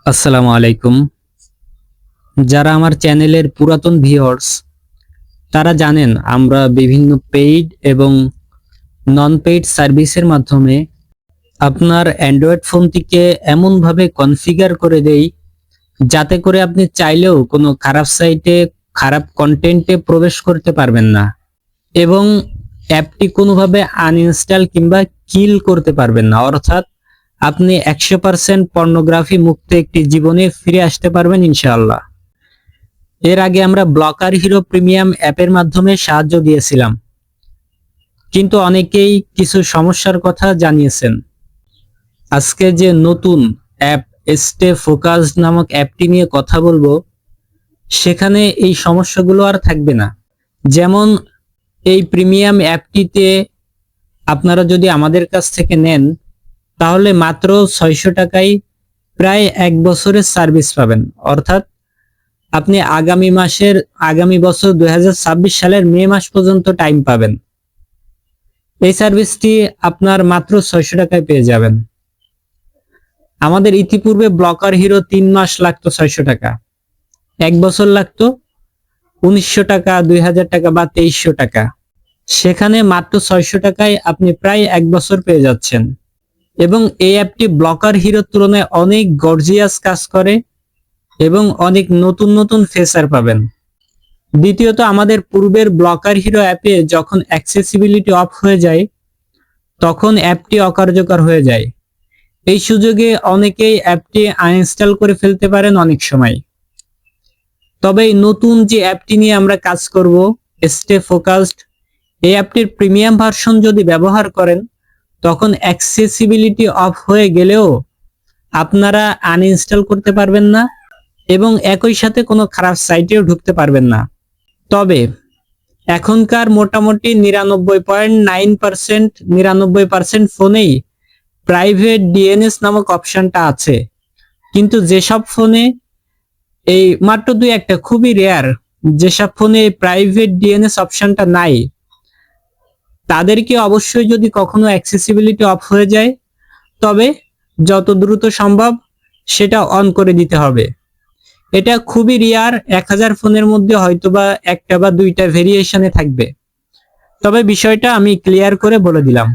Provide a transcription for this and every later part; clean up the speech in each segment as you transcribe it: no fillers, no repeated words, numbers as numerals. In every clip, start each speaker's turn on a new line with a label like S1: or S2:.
S1: আসসালামু আলাইকুম। যারা আমার চ্যানেলের পুরাতন ভিউয়ার্স তারা জানেন আমরা বিভিন্ন পেইড এবং নন পেইড সার্ভিসের মাধ্যমে আপনার অ্যান্ড্রয়েড ফোনটিকে এমনভাবে কনফিগার করে দেই যাতে করে আপনি চাইলেও কোনো খারাপ সাইটে খারাপ কন্টেন্টে প্রবেশ করতে পারবেন না এবং অ্যাপটি কোনোভাবে আনইনস্টল কিংবা কিল করতে পারবেন না। অর্থাৎ আপনি 100% পর্নোগ্রাফি মুক্ত একটি জীবনে ফিরে আসতে পারবেন ইনশাআল্লাহ। এর আগে আমরা ব্লকার হিরো প্রিমিয়াম অ্যাপের মাধ্যমে সাহায্য দিয়েছিলাম, কিন্তু অনেকেই কিছু সমস্যার কথা জানিয়েছেন। আজকে যে নতুন অ্যাপ স্টে ফোকাসড নামক অ্যাপটি নিয়ে কথা বলবো, সেখানে এই সমস্যাগুলো আর থাকবে না। যেমন এই প্রিমিয়াম অ্যাপটিতে আপনারা যদি আমাদের কাছ থেকে নেন তাহলে মাত্র 600 টাকায় প্রায় 1 বছরের সার্ভিস পাবেন। অর্থাৎ আপনি আগামী বছর 2026 সালের মে মাস পর্যন্ত টাইম পাবেন। এই সার্ভিসটি আপনার মাত্র 600 টাকায় পেয়ে যাবেন। আমাদের ইতিপূর্বে ব্লকার হিরো 3 মাস লাগতো 600 টাকা, 1 বছর লাগতো 1900 টাকা, 2000 টাকা বা 2300 টাকা। সেখানে মাত্র 600 টাকায় আপনি প্রায় 1 বছর পেয়ে যাচ্ছেন। এবং এই অ্যাপটি ব্লকার হিরোর তুলনায় অনেক গর্জিয়াস কাজ করে এবং অনেক নতুন নতুন ফিচার পাবেন। দ্বিতীয়ত, আমাদের পূর্বের ব্লকার হিরো অ্যাপে যখন অ্যাক্সেসিবিলিটি অফ হয়ে যায় তখন অ্যাপটি অকার্যকর হয়ে যায়। এই সুযোগে অনেকেই অ্যাপটি আনইনস্টল করে ফেলতে পারেন অনেক সময়। তবে এই নতুন যে অ্যাপটি নিয়ে আমরা কাজ করব, স্টে ফোকাসড, এই অ্যাপটির প্রিমিয়াম ভার্সন যদি ব্যবহার করেন তখন অ্যাক্সেসিবিলিটি অফ হয়ে গেলেও আপনারা আনইনস্টল করতে পারবেন না এবং একই সাথে কোনো খারাপ সাইটেও ঢুকতে পারবেন না। তবে এখনকার মোটামুটি 99.9% ফোনেই প্রাইভেট ডিএনএস নামক অপশনটা আছে, কিন্তু যেসব ফোনে এই মাত্র দুই একটা খুবই রেয়ার যেসব ফোনে প্রাইভেট ডিএনএস অপশনটা নাই, তাদেরকে অবশ্যই যদি কখনো অ্যাক্সেসিবিলিটি অফ হয়ে যায় তবে যত দ্রুত সম্ভব সেটা অন করে দিতে হবে। এটা খুবই রেয়ার, 1000 ফোনের মধ্যে হয়তোবা একটা বা দুইটা ভেরিয়েশনে থাকবে। তবে বিষয়টা আমি ক্লিয়ার করে বলে দিলাম।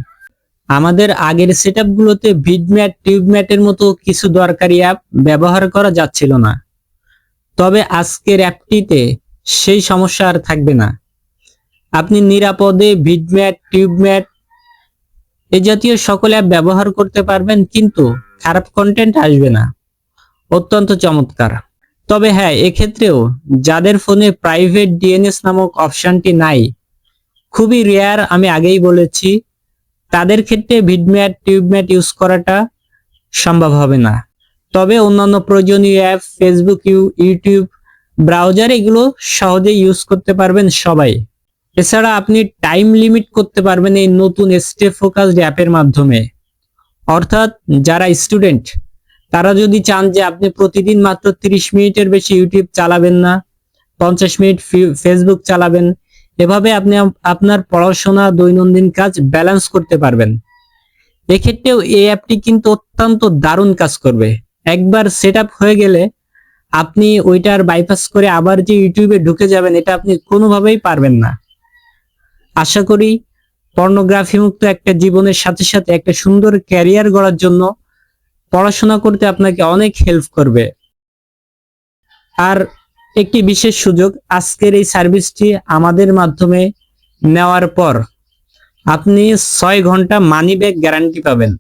S1: আমাদের আগের সেটআপগুলোতে ভিডম্যাট, টিউবম্যাটের মতো কিছু দরকারি অ্যাপ ব্যবহার করা যাচ্ছিল না, তবে আজকের অ্যাপটিতে সেই সমস্যা আর থাকবে না। আপনি নিরাপদে ভিডম্যাট, টিউবম্যাট এই জাতীয় সকল অ্যাপ ব্যবহার করতে পারবেন, কিন্তু খারাপ কন্টেন্ট আসবে না। অত্যন্ত চমৎকার। তবে হ্যাঁ, এক্ষেত্রেও যাদের ফোনে প্রাইভেট ডিএনএস নামক অপশনটি নাই, খুবই রেয়ার, আমি আগেই বলেছি, তাদের ক্ষেত্রে ভিডম্যাট, টিউবম্যাট ইউজ করাটা সম্ভব হবে না। তবে অন্যান্য প্রয়োজনীয় অ্যাপ, ফেসবুক, ইউটিউব, ব্রাউজার, এগুলো সহজেই ইউজ করতে পারবেন সবাই। এছাড়া আপনি টাইম লিমিট করতে পারবেন এই নতুন স্টে ফোকাসড অ্যাপের মাধ্যমে। অর্থাৎ যারা স্টুডেন্ট তারা যদি চান যে আপনি প্রতিদিন মাত্র 30 মিনিটের বেশি ইউটিউব চালাবেন না, 50 মিনিট ফেসবুক চালাবেন, এভাবে আপনি আপনার পড়াশোনা, দৈনন্দিন কাজ ব্যালেন্স করতে পারবেন। এক্ষেত্রেও এই অ্যাপটি কিন্তু অত্যন্ত দারুণ কাজ করবে। একবার সেট আপ হয়ে গেলে আপনি ওইটার বাইপাস করে আবার যে ইউটিউবে ঢুকে যাবেন, এটা আপনি কোনোভাবেই পারবেন না। আশা করি পর্নোগ্রাফি মুক্ত একটা জীবনের সাথে সাথে একটা সুন্দর ক্যারিয়ার গড়ার জন্য পড়াশোনা করতে আপনাকে অনেক হেল্প করবে। আর একটি বিশেষ সুযোগ, আজকের এই সার্ভিসটি আমাদের মাধ্যমে নেওয়ার পর আপনি 6 ঘন্টা মানি ব্যাক গ্যারান্টি পাবেন।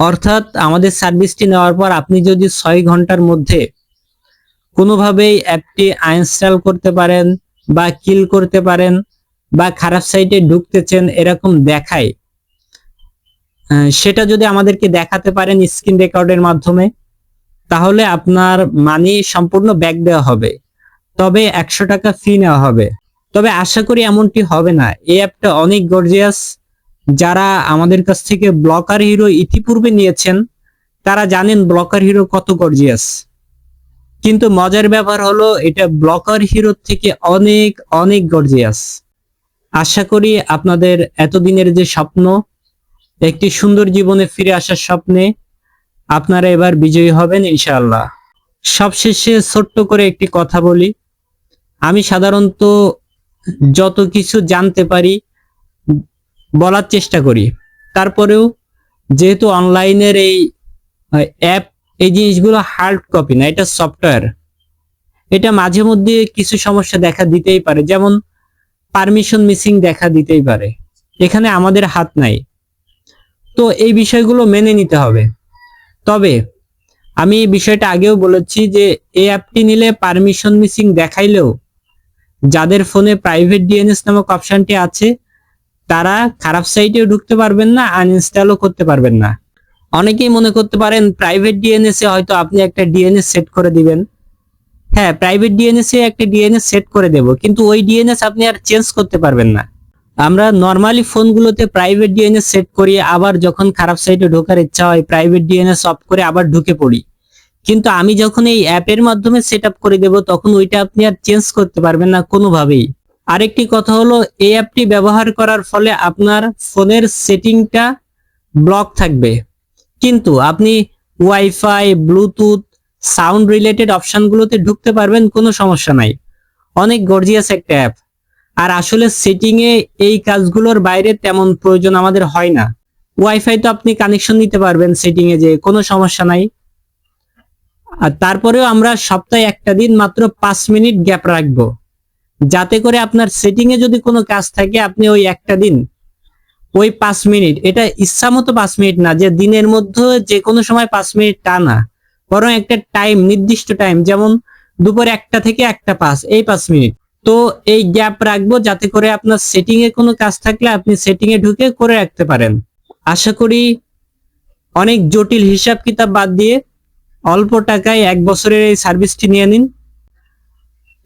S1: অর্থাৎ আমাদের সার্ভিসটি নেওয়ার পর আপনি যদি 6 ঘন্টার মধ্যে কোনোভাবেই অ্যাপটি আনইনস্টল করতে পারেন বা কিল করতে পারেন বা খারাপ সাইটে ঢুকতেছেন এরকম দেখায়, সেটা যদি আমাদেরকে দেখাতে পারেন স্ক্রিন রেকর্ডের মাধ্যমে, তাহলে আপনার মানি সম্পূর্ণ ব্যাক দেওয়া হবে, তবে 100 টাকা ফি নেওয়া হবে। তবে আশা করি এমনটি হবে না। এই অ্যাপটা অনেক গর্জিয়াস। যারা আমাদের কাছ থেকে ব্লকার হিরো ইতিপূর্বে নিয়েছেন তারা জানেন ব্লকার হিরো কত গর্জিয়াস, কিন্তু মজার ব্যাপার হলো এটা ব্লকার হিরোর থেকে অনেক অনেক গর্জিয়াস। আশা করি আপনাদের এতদিনের যে স্বপ্ন, একটি সুন্দর জীবনে ফিরে আসার স্বপ্নে, আপনারা এবার বিজয়ী হবেন ইনশাআল্লাহ। সবশেষে ছোট্ট করে একটি কথা বলি, আমি সাধারণত যত কিছু জানতে পারি বলার চেষ্টা করি, তারপরেও যেহেতু অনলাইনের এই অ্যাপ, এই জিনিসগুলো হার্ড কপি না, এটা সফটওয়্যার, এটা মাঝে মধ্যে কিছু সমস্যা দেখা দিতেই পারে, যেমন পারমিশন মিসিং দেখা দিতেই পারে, এখানে আমাদের হাত নাই। তো এই বিষয়গুলো মেনে নিতে হবে। তবে আমি এই বিষয়টা আগেও বলেছি যে এই অ্যাপটি নিলে পারমিশন মিসিং দেখাইলেও যাদের ফোনে প্রাইভেট ডিএনএস নামক অপশনটি আছে তারা খারাপ সাইটেও ঢুকতে পারবেন না, আনইনস্টলও করতে পারবেন না। অনেকেই মনে করতে পারেন প্রাইভেট ডিএনএস এ হয়তো আপনি একটা ডিএনএস সেট করে দিবেন। হ্যাঁ, প্রাইভেট ডিএনএস এ একটা ডিএনএস সেট করে দেব, কিন্তু ওই ডিএনএস আপনি আর চেঞ্জ করতে পারবেন না। আমরা নরমালি ফোনগুলোতে প্রাইভেট ডিএনএস সেট করি, আবার যখন খারাপ সাইটে ঢোকার ইচ্ছা হয় প্রাইভেট ডিএনএস অফ করে আবার ঢুকে পড়ি। কিন্তু আমি যখন এই অ্যাপের মাধ্যমে সেট আপ করে দেব তখন ওইটা আপনি আর চেঞ্জ করতে পারবেন না কোনোভাবেই। আরেকটি কথা হলো, এই অ্যাপটি ব্যবহার করার ফলে আপনার ফোনের সেটিংটা ব্লক থাকবে, কিন্তু আপনি ওয়াইফাই, ব্লুটুথ, সাউন্ড রিলেটেড অপশনগুলোতে ঢুকতে পারবেন, কোনো সমস্যা নাই। অনেক গর্জিয়াস একটা অ্যাপ। আর আসলে সেটিং এ এই কাজগুলোর বাইরে তেমন প্রয়োজন আমাদের হয় না। ওয়াইফাই তো আপনি কানেকশন নিতে পারবেন সেটিং এ, যে কোনো সমস্যা নাই। আর তারপরেও আমরা সপ্তাহে একটা দিন মাত্র 5 মিনিট গ্যাপ রাখবো, যাতে করে আপনার সেটিং এ যদি কোনো কাজ থাকে আপনি ওই একটা দিন ওই 5 মিনিট, এটা ইচ্ছা মতো 5 মিনিট না যে দিনের মধ্যে যে কোনো সময় 5 মিনিট তা না, বরং একটা টাইম, নির্দিষ্ট টাইম, যেমন দুপুর 1টা থেকে 1টা 5, এই 5 মিনিট। তো এই গ্যাপ রাখবো যাতে করে আপনার সেটিং এ কোনো কাজ থাকলে আপনি সেটিং এ ঢুকে করে রাখতে পারেন। আশা করি অনেক জটিল হিসাব কিতাব বাদ দিয়ে অল্প টাকায় 1 বছরের এই সার্ভিসটি নিয়ে নিন।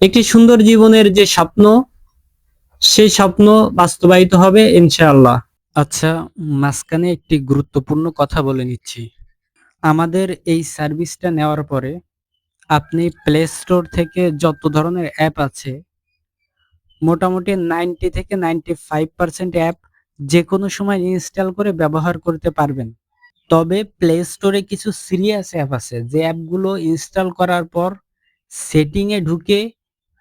S1: একটি সুন্দর জীবনের যে স্বপ্ন, সেই স্বপ্ন বাস্তবায়িত হবে ইনশাআল্লাহ। আচ্ছা, মাঝখানে একটি গুরুত্বপূর্ণ কথা বলে নিচ্ছি। আমাদের এই সার্ভিসটা নেওয়ার পরে আপনি প্লে স্টোর থেকে যত ধরনের অ্যাপ আছে, মোটামুটি 90 থেকে 95% অ্যাপ যে কোনো সময় ইনস্টল করে ব্যবহার করতে পারবেন। তবে প্লে স্টোরে কিছু সিরিয়াস অ্যাপ আছে যে অ্যাপগুলো ইনস্টল করার পর সেটিং এ ঢুকে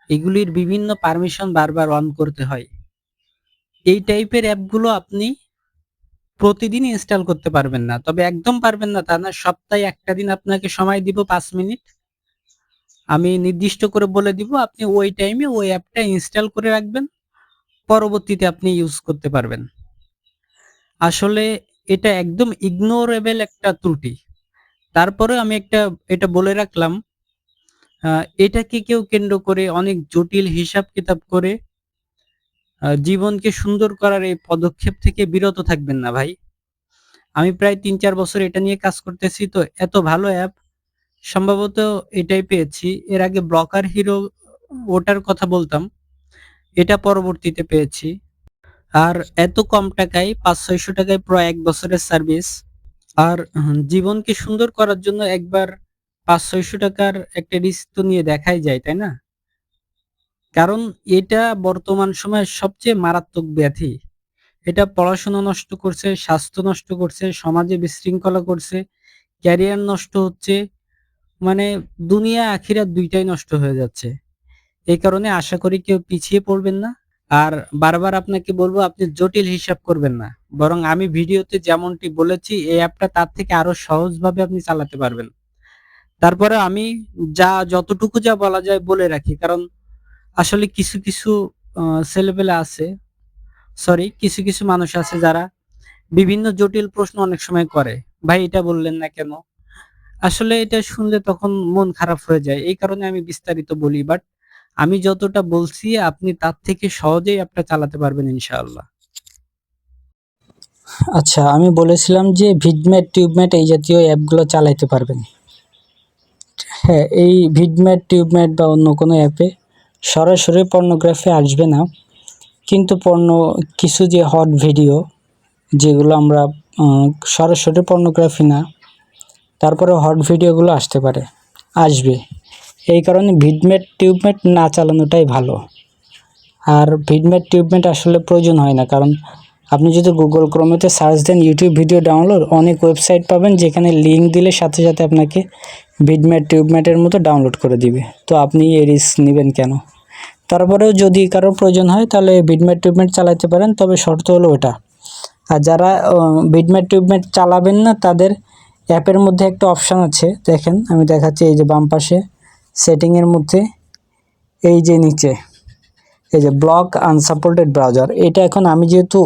S1: এগুলির বিভিন্ন পারমিশন বারবার অন করতে হয়। এই টাইপের অ্যাপগুলো আপনি প্রতিদিন ইনস্টল করতে পারবেন না। তবে একদম পারবেন না তা না, সপ্তাহে একটা দিন আপনাকে সময় দিব, 5 মিনিট আমি নির্দিষ্ট করে বলে দিব, আপনি ওই টাইমে ওই অ্যাপটা ইনস্টল করে রাখবেন, পরবর্তীতে আপনি ইউজ করতে পারবেন। আসলে এটা একদম ইগনোরেবল একটা ত্রুটি। তারপরে আমি এটা বলে রাখলাম, এটাকে কেউ কেন্দ্র করে অনেক জটিল হিসাব কিতাব করে জীবনকে সুন্দর করার এই পদক্ষেপ থেকে বিরত থাকবেন না ভাই। আমি প্রায় 3-4 বছর এটা নিয়ে কাজ করতেছি, তো এত ভালো অ্যাপ সম্ভবত এটাই পেয়েছি। এর আগে ব্লকার হিরো, ওটার কথা বলতাম, এটা পরবর্তীতে পেয়েছি। আর এত কম টাকায় 500-600 টাকায় পুরো 1 বছরের সার্ভিস। আর জীবনকে সুন্দর করার জন্য একবার 500-600 টাকার একটা রিস্ক তো নিয়ে দেখাই যায়, তাই না? কারণ এটা বর্তমান সময়ের সবচেয়ে মারাত্মক ব্যাধি। এটা পড়াশোনা নষ্ট করছে, স্বাস্থ্য নষ্ট করছে, সমাজে বিশৃঙ্খলা করছে, ক্যারিয়ার নষ্ট হচ্ছে, মানে দুনিয়া আখিরাত দুইটাই নষ্ট হয়ে যাচ্ছে। এই কারণে আশা করি কেউ পিছিয়ে পড়বেন না। আর বারবার আপনাকে বলবো, আপনি জটিল হিসাব করবেন না, বরং আমি ভিডিওতে যেমনটি বলেছি এই অ্যাপটা তার থেকে আরো সহজভাবে আপনি চালাতে পারবেন। তারপরে আমি যতটুকু যা বলা যায় বলে রাখি, কারণ আসলে কিছু কিছু ছেলেপেলে আছে, সরি, কিছু কিছু মানুষ আছে যারা বিভিন্ন জটিল প্রশ্ন অনেক সময় করে, ভাই এটা বললেন না কেন? আসলে এটা শুনলে তখন মন খারাপ হয়ে যায়, এই কারণে আমি বিস্তারিত বলি। বাট আমি যতটা বলছি আপনি তার থেকে সহজেই অ্যাপটা চালাতে পারবেন ইনশাআল্লাহ।
S2: আচ্ছা, আমি বলেছিলাম যে ভিডমেট, টিউবমেট এই জাতীয় অ্যাপগুলো চালাইতে পারবেন। হ্যাঁ, এই ভিডমেট, টিউবমেট বা অন্য কোনো অ্যাপে সরাসরি পর্নোগ্রাফি আসবে না, কিন্তু কিছু যে হট ভিডিও, যেগুলো আমরা সরাসরি পর্নোগ্রাফি না, তারপরে হট ভিডিওগুলো আসবে। এই কারণে ভিডমেট, টিউবমেট না চালানোটাই ভালো। আর ভিডমেট, টিউবমেট আসলে প্রয়োজন হয় না, কারণ আপনি যদি গুগল ক্রোমেতে সার্চ দেন ইউটিউব ভিডিও ডাউনলোড, অনেক ওয়েবসাইট পাবেন যেখানে লিঙ্ক দিলে সাথে সাথে আপনাকে ভিডম্যাট টিউবম্যাটের মতো ডাউনলোড করে দিবে। তো আপনি এই রিস্ক নেবেন কেন? তারপরেও যদি কারোর প্রয়োজন হয় তাহলে ভিডম্যাট টিউবম্যাট চালাতে পারেন, তবে শর্ত হলো ওটা। আর যারা ভিডম্যাট টিউবম্যাট চালাবেন না তাদের অ্যাপের মধ্যে একটা অপশান আছে, দেখেন আমি দেখাচ্ছি, এই যে বাম পাশে সেটিংয়ের মধ্যে এই যে নিচে এই যে ব্লক আনসাপোর্টেড ব্রাউজার, এটা এখন আমি যেহেতু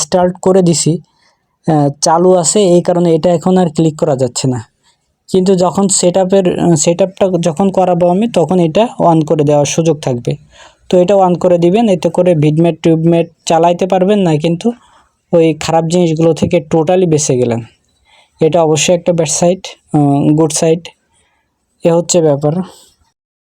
S2: স্টার্ট করে দিছি, চালু আছে, এই কারণে এটা এখন আর ক্লিক করা যাচ্ছে না। কিন্তু যখন সেটআপটা যখন করাবো আমি, তখন এটা অন করে দেওয়ার সুযোগ থাকবে। তো এটা অন করে দিবেন, এতে করে ভিডম্যাট টিউবম্যাট চালাইতে পারবেন না, কিন্তু ওই খারাপ জিনিসগুলো থেকে টোটালি বেঁচে গেলেন। এটা অবশ্যই একটা ব্যাড সাইড, গুড সাইড, এ হচ্ছে ব্যাপার।